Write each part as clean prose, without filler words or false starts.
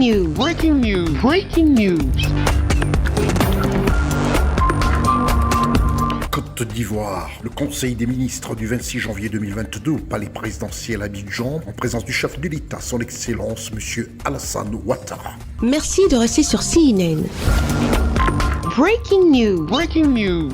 news. Breaking news. Breaking news. Côte d'Ivoire, le Conseil des ministres du 26 janvier 2022 au palais présidentiel à Abidjan, en présence du chef de l'État, son Excellence, M. Alassane Ouattara. Merci de rester sur CNN. Breaking news. Breaking news.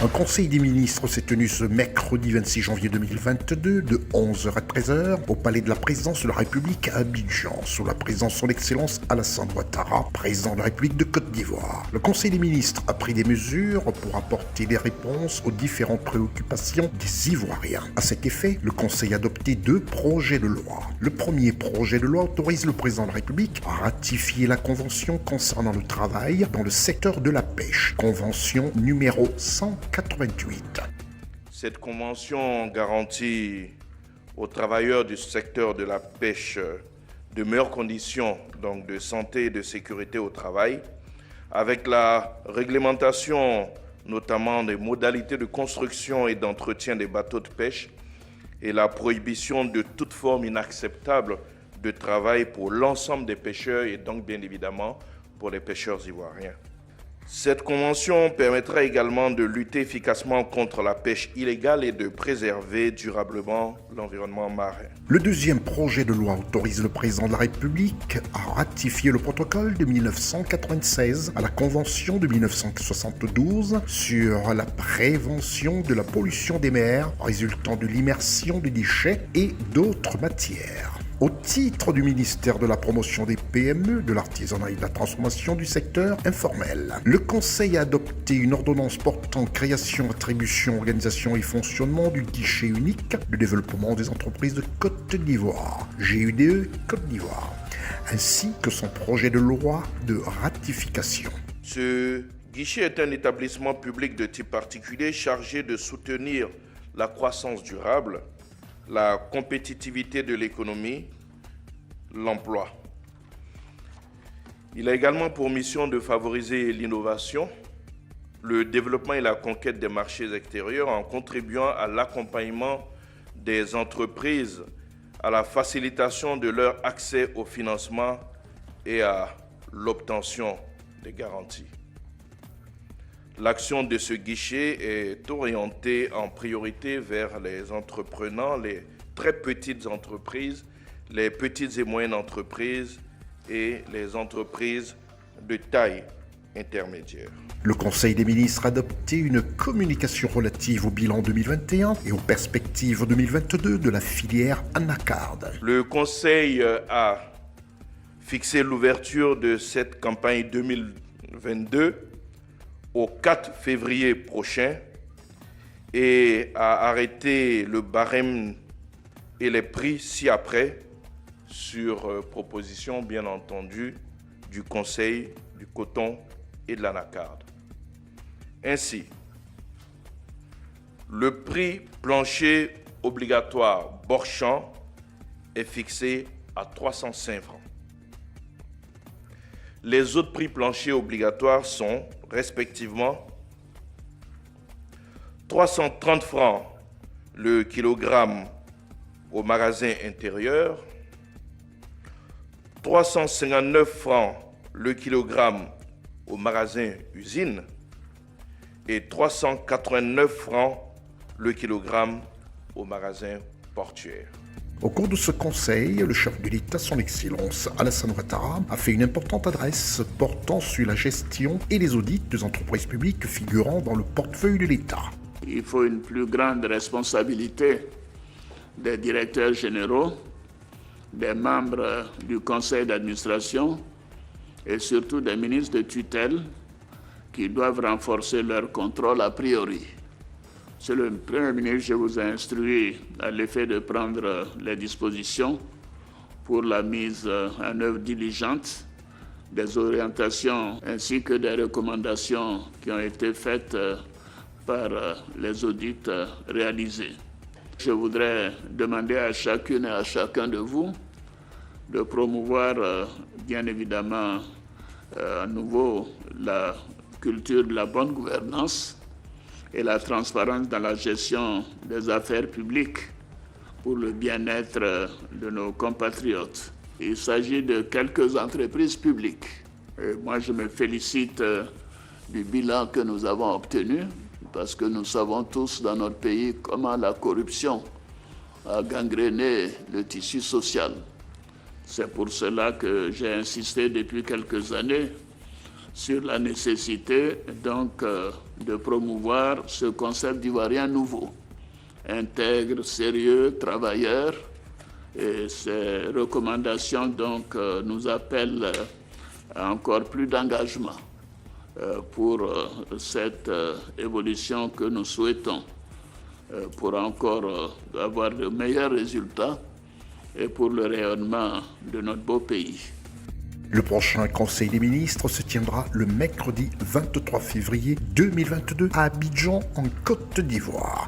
Un conseil des ministres s'est tenu ce mercredi 26 janvier 2022 de 11h à 13h au palais de la présidence de la République à Abidjan, sous la présidence de son Excellence Alassane Ouattara, président de la République de Côte d'Ivoire. Le conseil des ministres a pris des mesures pour apporter des réponses aux différentes préoccupations des Ivoiriens. À cet effet, le conseil a adopté 2 projets de loi. Le premier projet de loi autorise le président de la République à ratifier la convention concernant le travail dans le secteur de la pêche, convention numéro 188. Cette convention garantit aux travailleurs du secteur de la pêche de meilleures conditions donc de santé et de sécurité au travail, avec la réglementation notamment des modalités de construction et d'entretien des bateaux de pêche et la prohibition de toute forme inacceptable de travail pour l'ensemble des pêcheurs et donc bien évidemment pour les pêcheurs ivoiriens. Cette convention permettra également de lutter efficacement contre la pêche illégale et de préserver durablement l'environnement marin. Le deuxième projet de loi autorise le président de la République à ratifier le protocole de 1996 à la Convention de 1972 sur la prévention de la pollution des mers résultant de l'immersion de déchets et d'autres matières. Au titre du ministère de la promotion des PME, de l'artisanat et de la transformation du secteur informel, le Conseil a adopté une ordonnance portant création, attribution, organisation et fonctionnement du guichet unique de développement des entreprises de Côte d'Ivoire, GUDE Côte d'Ivoire, ainsi que son projet de loi de ratification. Ce guichet est un établissement public de type particulier chargé de soutenir la croissance durable, la compétitivité de l'économie, l'emploi. Il a également pour mission de favoriser l'innovation, le développement et la conquête des marchés extérieurs en contribuant à l'accompagnement des entreprises, à la facilitation de leur accès au financement et à l'obtention des garanties. L'action de ce guichet est orientée en priorité vers les entrepreneurs, les très petites entreprises, les petites et moyennes entreprises et les entreprises de taille intermédiaire. Le Conseil des ministres a adopté une communication relative au bilan 2021 et aux perspectives 2022 de la filière anacarde. Le Conseil a fixé l'ouverture de cette campagne 2022 au 4 février prochain et a arrêté le barème et les prix ci-après sur proposition bien entendu du Conseil du coton et de l'anacarde. Ainsi, le prix plancher obligatoire bord-champ est fixé à 305 francs. Les autres prix planchers obligatoires sont respectivement 330 francs le kilogramme au magasin intérieur, 359 francs le kilogramme au magasin usine et 389 francs le kilogramme au magasin portuaire. Au cours de ce conseil, le chef de l'État, son Excellence Alassane Ouattara, a fait une importante adresse portant sur la gestion et les audits des entreprises publiques figurant dans le portefeuille de l'État. Il faut une plus grande responsabilité des directeurs généraux, des membres du conseil d'administration et surtout des ministres de tutelle qui doivent renforcer leur contrôle a priori. Monsieur le Premier ministre, je vous ai instruit à l'effet de prendre les dispositions pour la mise en œuvre diligente des orientations ainsi que des recommandations qui ont été faites par les audits réalisés. Je voudrais demander à chacune et à chacun de vous de promouvoir bien évidemment à nouveau la culture de la bonne gouvernance et la transparence dans la gestion des affaires publiques pour le bien-être de nos compatriotes. Il s'agit de quelques entreprises publiques. Et moi, je me félicite du bilan que nous avons obtenu, parce que nous savons tous dans notre pays comment la corruption a gangréné le tissu social. C'est pour cela que j'ai insisté depuis quelques années sur la nécessité donc de promouvoir ce concept d'Ivoirien nouveau, intègre, sérieux, travailleur. Et ces recommandations donc nous appellent à encore plus d'engagement pour cette évolution que nous souhaitons, pour encore avoir de meilleurs résultats et pour le rayonnement de notre beau pays. Le prochain Conseil des ministres se tiendra le mercredi 23 février 2022 à Abidjan, en Côte d'Ivoire.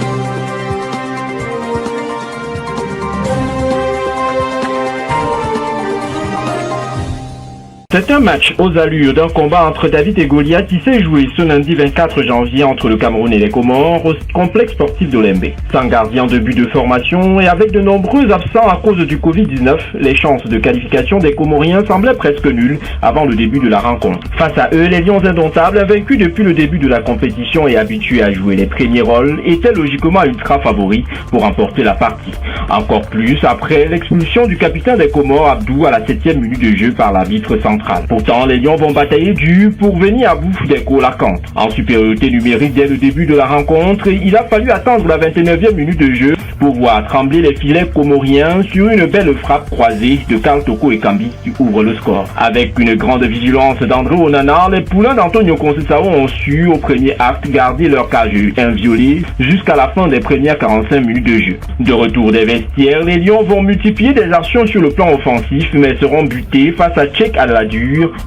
C'est un match aux allures d'un combat entre David et Goliath qui s'est joué ce lundi 24 janvier entre le Cameroun et les Comores au complexe sportif d'Olembe. Sans gardien de but de formation et avec de nombreux absents à cause du Covid-19, les chances de qualification des Comoriens semblaient presque nulles avant le début de la rencontre. Face à eux, les Lions indomptables, invaincus depuis le début de la compétition et habitués à jouer les premiers rôles, étaient logiquement ultra favoris pour remporter la partie. Encore plus après l'expulsion du capitaine des Comores, Abdou, à la 7e minute de jeu par l'arbitre central. Pourtant, les Lions vont batailler dur pour venir à bout des colacantes. En supériorité numérique dès le début de la rencontre, il a fallu attendre la 29e minute de jeu pour voir trembler les filets comoriens sur une belle frappe croisée de Karl Toko Ekambi qui ouvre le score. Avec une grande vigilance d'André Onana, les poulains d'Antonio Conceição ont su au premier acte garder leur cage inviolée jusqu'à la fin des premières 45 minutes de jeu. De retour des vestiaires, les Lions vont multiplier des actions sur le plan offensif mais seront butés face à Tchèque Aladur,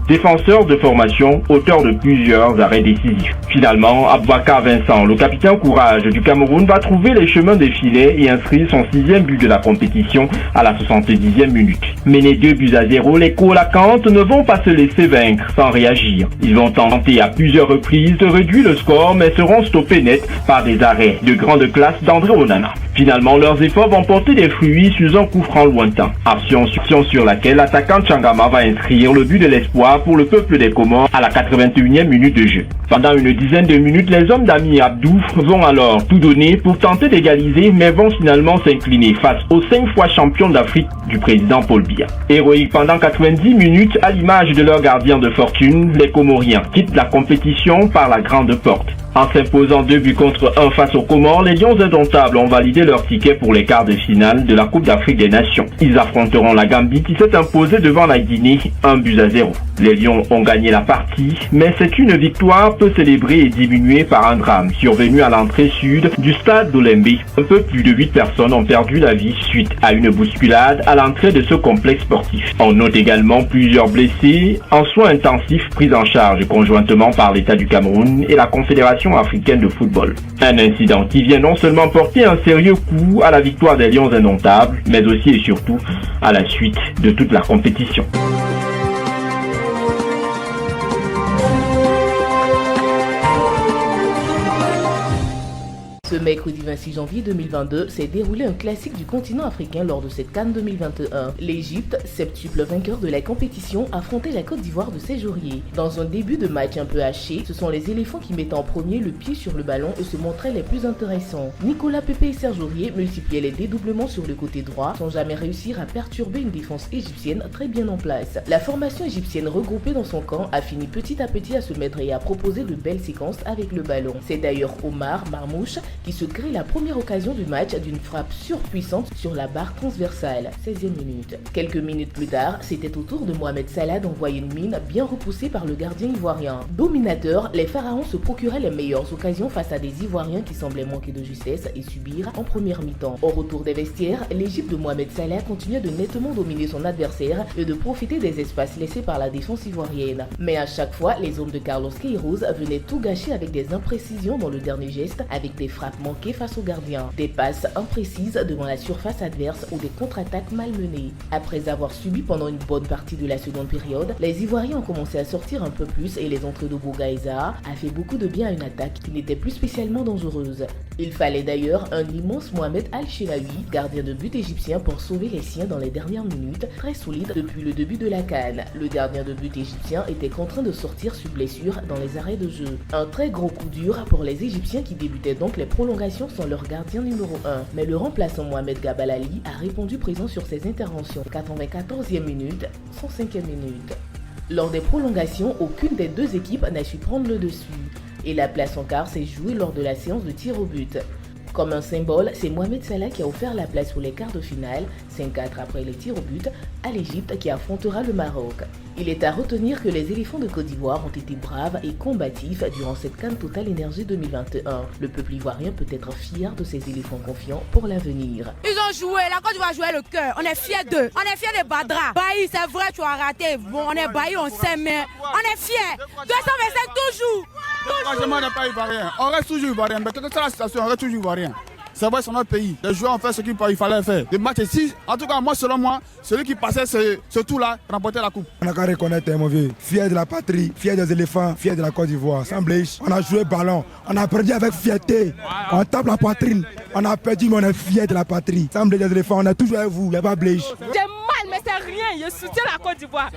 défenseur de formation, auteur de plusieurs arrêts décisifs. Finalement, Aboubacar Vincent, le capitaine courage du Cameroun, va trouver les chemins des filets et inscrire son 6e but de la compétition à la 70e minute. Menés 2-0, les colacantes ne vont pas se laisser vaincre sans réagir. Ils vont tenter à plusieurs reprises de réduire le score mais seront stoppés net par des arrêts de grande classe d'André Onana. Finalement, leurs efforts vont porter des fruits sur un coup franc lointain. Action sur laquelle l'attaquant Changama va inscrire le but de l'espoir pour le peuple des Comores à la 81e minute de jeu. Pendant une dizaine de minutes, les hommes d'Ami Abdou vont alors tout donner pour tenter d'égaliser mais vont finalement s'incliner face aux 5 fois champions d'Afrique du président Paul Biya. Héroïque pendant 90 minutes, à l'image de leur gardien de fortune, les Comoriens quittent la compétition par la grande porte. En s'imposant 2-1 face aux Comores, les Lions indomptables ont validé leur ticket pour les quarts de finale de la Coupe d'Afrique des Nations. Ils affronteront la Gambie qui s'est imposée devant la Guinée 1-0. Les Lions ont gagné la partie, mais c'est une victoire peu célébrée et diminuée par un drame survenu à l'entrée sud du stade d'Olembe. Un peu plus de 8 personnes ont perdu la vie suite à une bousculade à l'entrée de ce complexe sportif. On note également plusieurs blessés en soins intensifs pris en charge conjointement par l'État du Cameroun et la Confédération africaine de football. Un incident qui vient non seulement porter un sérieux coup à la victoire des Lions indomptables, mais aussi et surtout à la suite de toute la compétition. Ce mercredi 26 janvier 2022 s'est déroulé un classique du continent africain lors de cette CAN 2021. L'Égypte, septuple vainqueur de la compétition, affrontait la Côte d'Ivoire de Séjourier. Dans un début de match un peu haché, ce sont les éléphants qui mettaient en premier le pied sur le ballon et se montraient les plus intéressants. Nicolas Pepe et Serge Aurier multipliaient les dédoublements sur le côté droit sans jamais réussir à perturber une défense égyptienne très bien en place. La formation égyptienne regroupée dans son camp a fini petit à petit à se mettre et à proposer de belles séquences avec le ballon. C'est d'ailleurs Omar Marmouche qui se crée la première occasion du match d'une frappe surpuissante sur la barre transversale, 16e minute. Quelques minutes plus tard, c'était au tour de Mohamed Salah d'envoyer une mine bien repoussée par le gardien ivoirien. Dominateurs, les Pharaons se procuraient les meilleures occasions face à des Ivoiriens qui semblaient manquer de justesse et subir en première mi-temps. Au retour des vestiaires, l'Égypte de Mohamed Salah continuait de nettement dominer son adversaire et de profiter des espaces laissés par la défense ivoirienne. Mais à chaque fois, les hommes de Carlos Queiroz venaient tout gâcher avec des imprécisions dans le dernier geste, avec des frappes frappes manquées face aux gardiens, des passes imprécises devant la surface adverse ou des contre-attaques malmenées. Après avoir subi pendant une bonne partie de la seconde période, les Ivoiriens ont commencé à sortir un peu plus et les entrées de Boga et Zaha a fait beaucoup de bien à une attaque qui n'était plus spécialement dangereuse. Il fallait d'ailleurs un immense Mohamed Al-Shenawi, gardien de but égyptien, pour sauver les siens dans les dernières minutes, très solide depuis le début de la CAN. Le gardien de but égyptien était contraint de sortir sur blessure dans les arrêts de jeu. Un très gros coup dur pour les Égyptiens qui débutaient donc les prolongations sans leur gardien numéro 1. Mais le remplaçant Mohamed Gabalali a répondu présent sur ses interventions. 94e minute, 105e minute. Lors des prolongations, aucune des deux équipes n'a su prendre le dessus. Et la place en quart s'est jouée lors de la séance de tir au but. Comme un symbole, c'est Mohamed Salah qui a offert la place pour les quarts de finale, 5-4 après les tirs au but, à l'Égypte qui affrontera le Maroc. Il est à retenir que les éléphants de Côte d'Ivoire ont été braves et combatifs durant cette CAN Total Énergie 2021. Le peuple ivoirien peut être fier de ces éléphants confiants pour l'avenir. Ils ont joué, la Côte d'Ivoire a joué le cœur. On est fiers d'eux. On est fiers de Badra. Bailly, c'est vrai, tu as raté. Bon, on est Bailly, on s'aime, mais on est fiers. 225 toujours. L'engagement n'est pas ivoirien. On reste toujours ivoirien. Mais quelle que soit la situation, on reste toujours ivoirien. C'est vrai, c'est notre pays. Les joueurs ont fait ce qu'il fallait faire. Les matchs ici, en tout cas, moi, selon moi, celui qui passait ce tour-là remportait la coupe. On a qu'à reconnaître, mon vieux. Fier de la patrie, fier des éléphants, fier de la Côte d'Ivoire. Sans blèche, on a joué ballon. On a perdu avec fierté. On tape la poitrine. On a perdu, mais on est fier de la patrie. Sans blèche des éléphants, on est toujours avec vous. Il n'y a pas blèche. J'ai mal, mais c'est rien. Je soutiens la Côte d'Ivoire.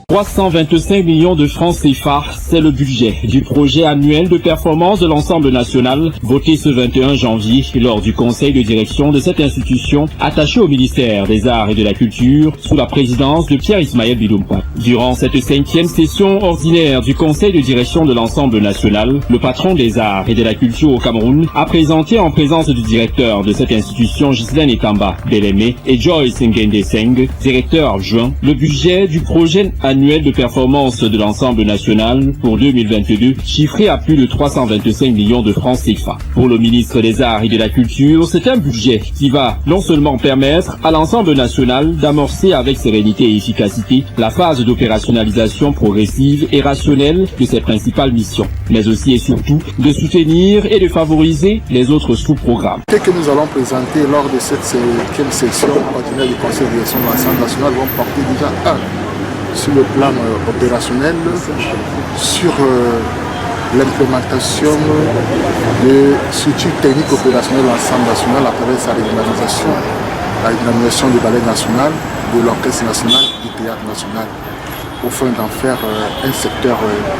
325 millions de francs CFA, c'est le budget du projet annuel de performance de l'ensemble national voté ce 21 janvier lors du conseil de direction de cette institution attachée au ministère des Arts et de la Culture sous la présidence de Pierre Ismaël Biloumpa. Durant cette 5e session ordinaire du conseil de direction de l'ensemble national, le patron des Arts et de la Culture au Cameroun a présenté en présence du directeur de cette institution Ghislaine Etamba Belémé et Joyce Ngende-Seng, directeur adjoint, le budget du projet annuel de performance de l'ensemble national pour 2022, chiffré à plus de 325 millions de francs CFA. Pour le ministre des Arts et de la Culture, c'est un budget qui va non seulement permettre à l'ensemble national d'amorcer avec sérénité et efficacité la phase d'opérationnalisation progressive et rationnelle de ses principales missions, mais aussi et surtout de soutenir et de favoriser les autres sous-programmes. Ce que nous allons présenter lors de cette 5e session ordinaire du conseil de direction de l'ensemble national vont porter déjà sur le plan opérationnel, sur l'implémentation de structures techniques opérationnelles de l'ensemble national à travers sa régionalisation, la dynamisation du ballet national, de l'orchestre national, du théâtre national, afin d'en faire un secteur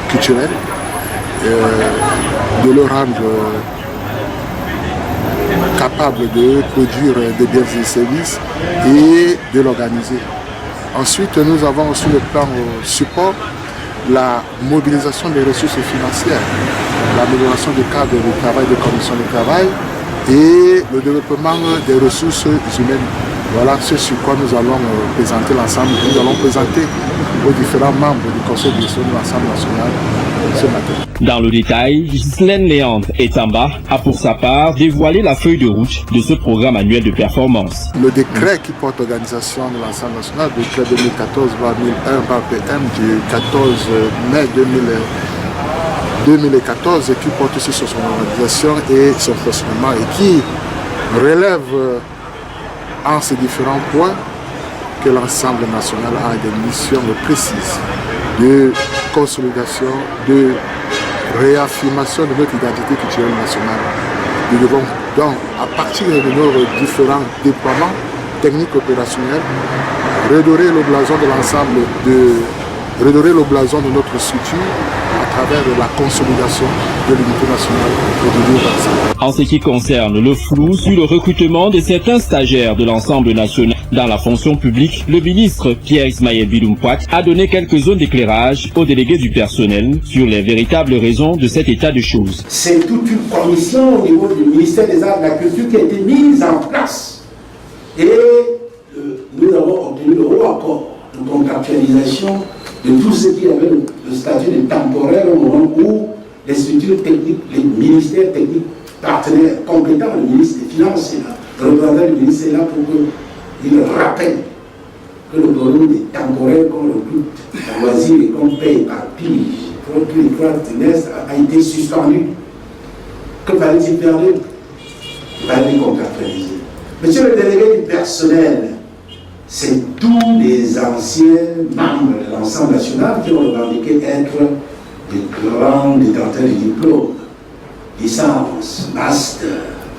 culturel, de le rendre capable de produire des biens et des services et de l'organiser. Ensuite, nous avons aussi le plan support, la mobilisation des ressources financières, l'amélioration du cadre de travail des commissions de travail et le développement des ressources humaines. Voilà ce sur quoi nous allons présenter l'ensemble. Nous allons présenter aux différents membres du conseil de gestion de l'ensemble national ce matin. Dans le détail, Ghislaine Léandre Etamba a pour sa part dévoilé la feuille de route de ce programme annuel de performance. Le décret qui porte organisation de l'ensemble national, le décret 2014-1001-PM du 14 mai 2014 qui porte aussi sur son organisation et son fonctionnement et qui relève en ces différents points que l'ensemble national a des missions précises de consolidation, de réaffirmation de notre identité culturelle nationale. Nous devons donc, à partir de nos différents déploiements techniques opérationnels, redorer le blason de l'ensemble redorer le blason de notre structure à travers la consolidation de l'unité nationale et de l'unité. En ce qui concerne le flou sur le recrutement de certains stagiaires de l'ensemble national dans la fonction publique, le ministre Pierre Ismaël Biloumpa a donné quelques zones d'éclairage aux délégués du personnel sur les véritables raisons de cet état de choses. C'est toute une commission au niveau du ministère des Arts et de la Culture qui a été mise en place. Et nous avons obtenu le haut accord de contractualisation de tout ce qui avait le statut de temporaire au moment où les structures techniques, les ministères techniques partenaires compétents, le ministre des Finances est là, le représentant du ministre est là pour qu'il rappelle que le problème est temporaire qu'on recrute voici qu'on paye par pige, pour que l'école trimestre a été suspendu. Que fallait-il faire d'eux? Il fallait les contractualiser. Monsieur le délégué du personnel, c'est tous les anciens membres de l'ensemble national qui ont revendiqué être des grands détenteurs de diplômes, licence, master,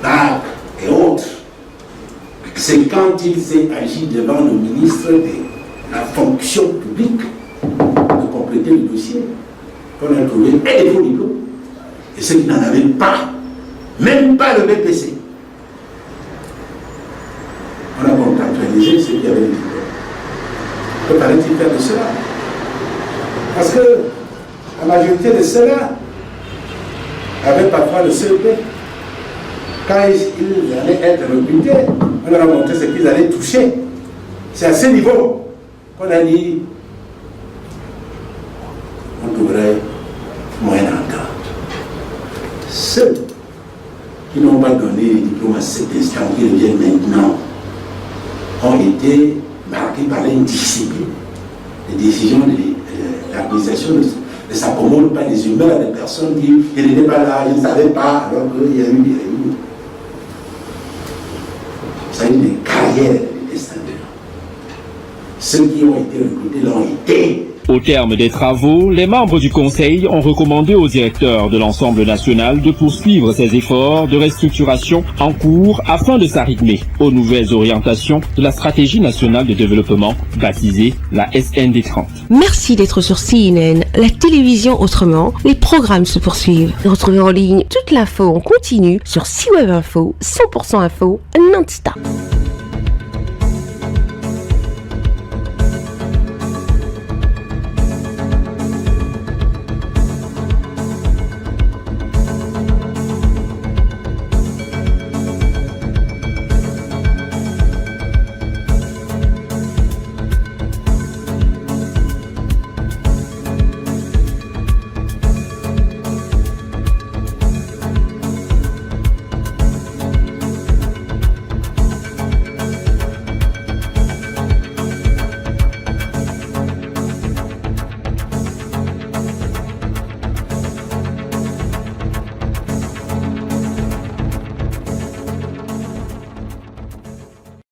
bac et autres. C'est quand il s'est agi devant le ministre de la fonction publique de compléter le dossier qu'on a trouvé et des faux diplômes. Et ceux qui n'en avaient pas, même pas le BPC. On a contractualisé ceux qui avaient les diplômes. Que fallait-il faire de cela? Parce que la majorité de ceux-là avaient parfois le CEP. Quand ils allaient être recrutés, on leur a montré ce qu'ils allaient toucher. C'est à ce niveau qu'on a dit on trouverait moyen d'entente. Ceux qui n'ont pas donné les diplômes à cet instant, qui reviennent maintenant, ont été marqués par l'indiscipline. Les décisions de l'administration ne s'accommodent pas des humeurs des personnes qui n'étaient pas là, ils ne savaient pas, alors qu'il y a eu des réunions. Ça a eu des carrières de destin de l'homme. Ceux qui ont été recrutés l'ont été. Au terme des travaux, les membres du Conseil ont recommandé au directeur de l'ensemble national de poursuivre ses efforts de restructuration en cours afin de s'arrimer aux nouvelles orientations de la stratégie nationale de développement baptisée la SND 30. Merci d'être sur CNN, la télévision autrement. Les programmes se poursuivent. Retrouvez en ligne toute l'info en continu sur CWeb Info, 100% info, non-stop.